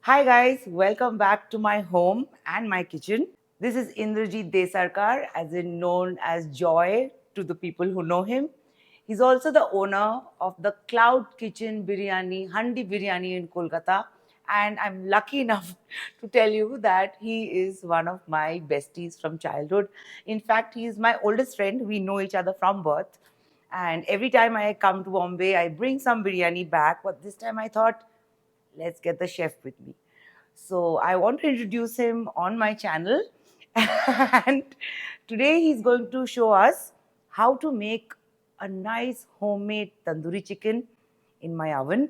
Hi guys, welcome back to my home and my kitchen. This is Indrajit Desarkar, as in known as Joy to the people who know him. He's also the owner of the Cloud Kitchen Biryani, Haan D Biryani in Kolkata. And I'm lucky enough to tell you that he is one of my besties from childhood. In fact, he is my oldest friend. We know each other from birth. And every time I come to Bombay, I bring some biryani back. But this time I thought, let's get the chef with me. So I want to introduce him on my channel. And today he's going to show us how to make a nice homemade tandoori chicken in my oven.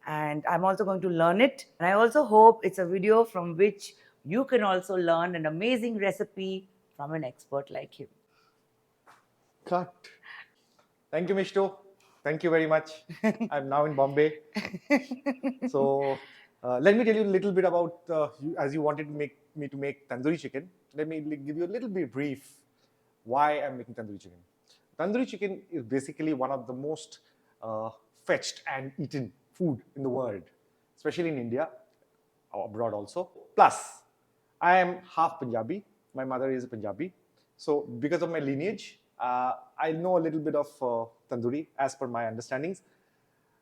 And I'm also going to learn it. And I also hope it's a video from which you can also learn an amazing recipe from an expert like him. Cut. Thank you, Mishto. Thank you very much. I'm now in Bombay. So let me tell you a little bit about, as you wanted me to make tandoori chicken. Let me give you a little bit brief why I'm making tandoori chicken. Tandoori chicken is basically one of the most fetched and eaten food in the world, especially in India, abroad also. Plus, I am half Punjabi. My mother is a Punjabi. So because of my lineage, I know a little bit of tandoori as per my understandings.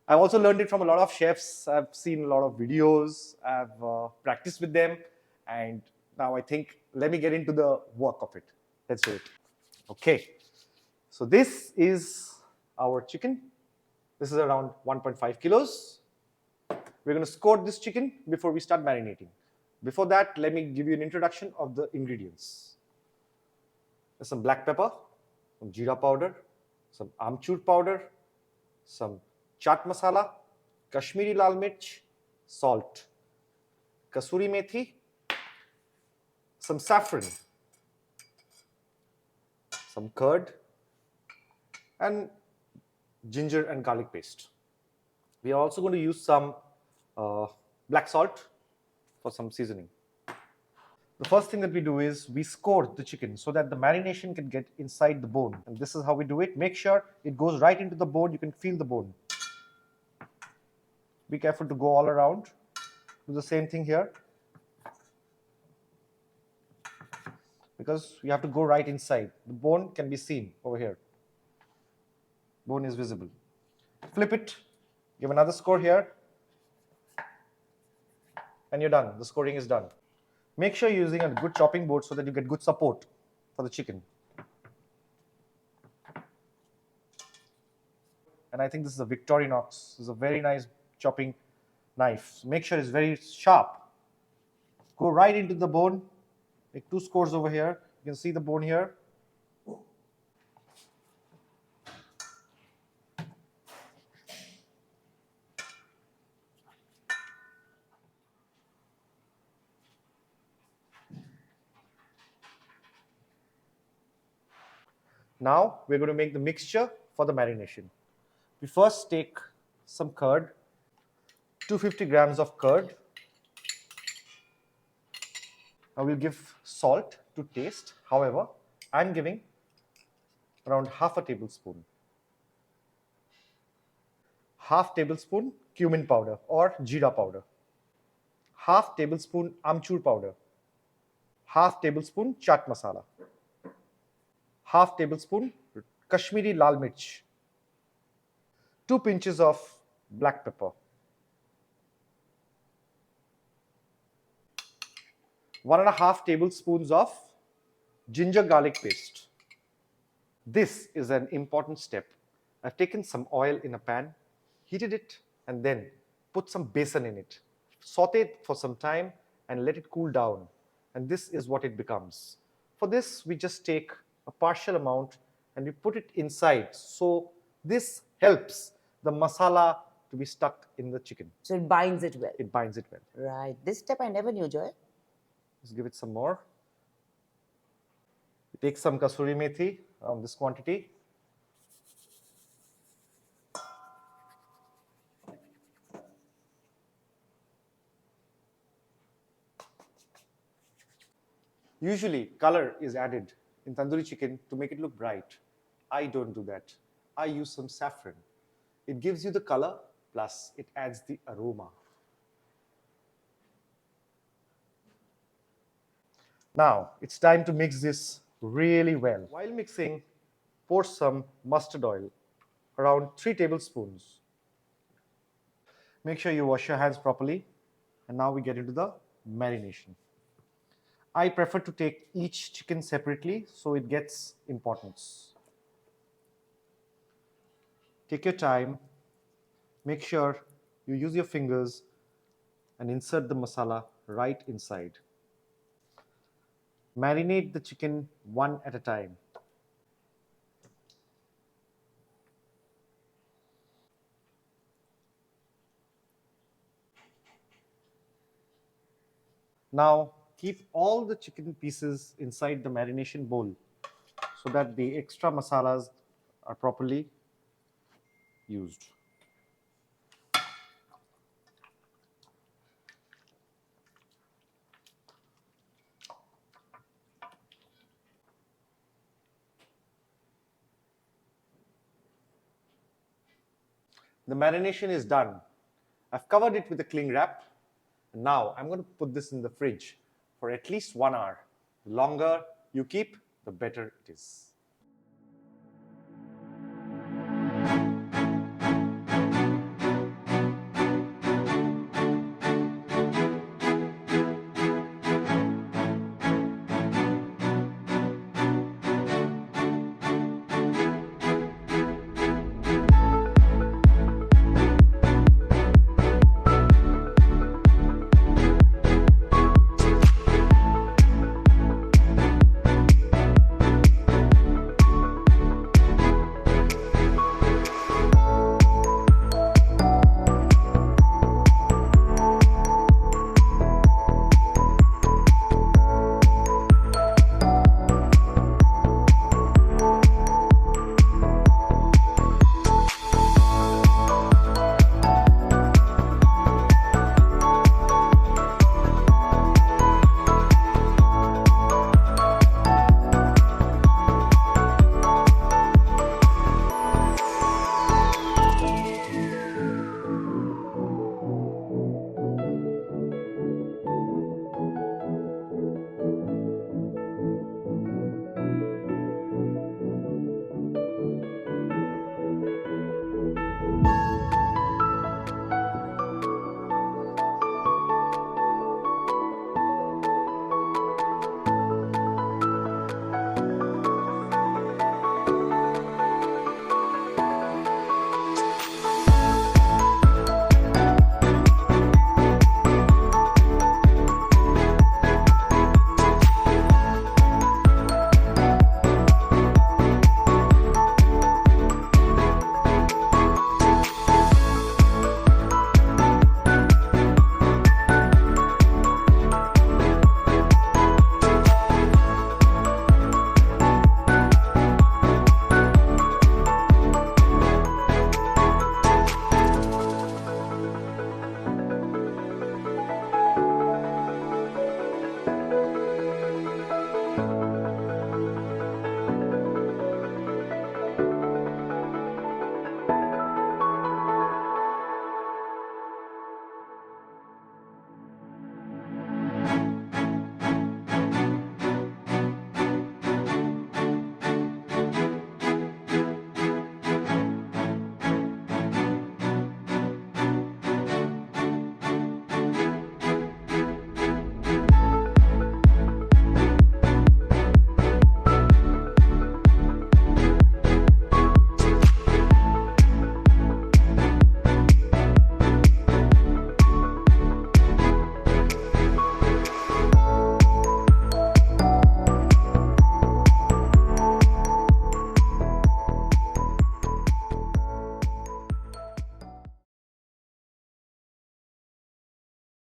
I've also learned it from a lot of chefs. I've seen a lot of videos. I've practiced with them. And now I think, let me get into the work of it. Let's do it. Okay. So this is our chicken. This is around 1.5 kilos. We're going to score this chicken before we start marinating. Before that, let me give you an introduction of the ingredients. There's some black pepper, some jeera powder, some amchur powder, some chaat masala, Kashmiri lal mirch, salt, Kasuri methi, some saffron, some curd, and ginger and garlic paste. We are also going to use some black salt for some seasoning. The first thing that we do is we score the chicken so that the marination can get inside the bone. And this is how we do it. Make sure it goes right into the bone. You can feel the bone. Be careful to go all around. Do the same thing here. Because you have to go right inside. The bone can be seen over here. Bone is visible. Flip it. Give another score here. And you're done. The scoring is done. Make sure you're using a good chopping board so that you get good support for the chicken. And I think this is a Victorinox. This is a very nice chopping knife. So make sure it's very sharp. Go right into the bone. Make 2 scores over here. You can see the bone here. Now we're going to make the mixture for the marination. We first take some curd, 250 grams of curd. Now we'll give salt to taste. However, I'm giving around half a tablespoon. Half tablespoon cumin powder or jeera powder. Half tablespoon amchur powder. Half tablespoon chaat masala. Half tablespoon Kashmiri lal mirch. 2 pinches of black pepper. 1.5 tablespoons of ginger garlic paste. This is an important step. I've taken some oil in a pan, heated it, and then put some besan in it. Saute it for some time and let it cool down. And this is what it becomes. For this, we just take a partial amount and we put it inside. So this helps the masala to be stuck in the chicken. So it binds it well. It binds it well. Right. This step I never knew, Joy. Let's give it some more. We take some kasuri methi, this quantity. Usually, color is added in tandoori chicken to make it look bright. I don't do that. I use some saffron. It gives you the color, plus it adds the aroma. Now, it's time to mix this really well. While mixing, pour some mustard oil, around 3 tablespoons. Make sure you wash your hands properly. And now we get into the marination. I prefer to take each chicken separately so it gets importance. Take your time. Make sure you use your fingers and insert the masala right inside. Marinate the chicken one at a time. Now keep all the chicken pieces inside the marination bowl so that the extra masalas are properly used. The marination is done. I've covered it with a cling wrap. Now I'm going to put this in the fridge for at least 1 hour. The longer you keep, the better it is.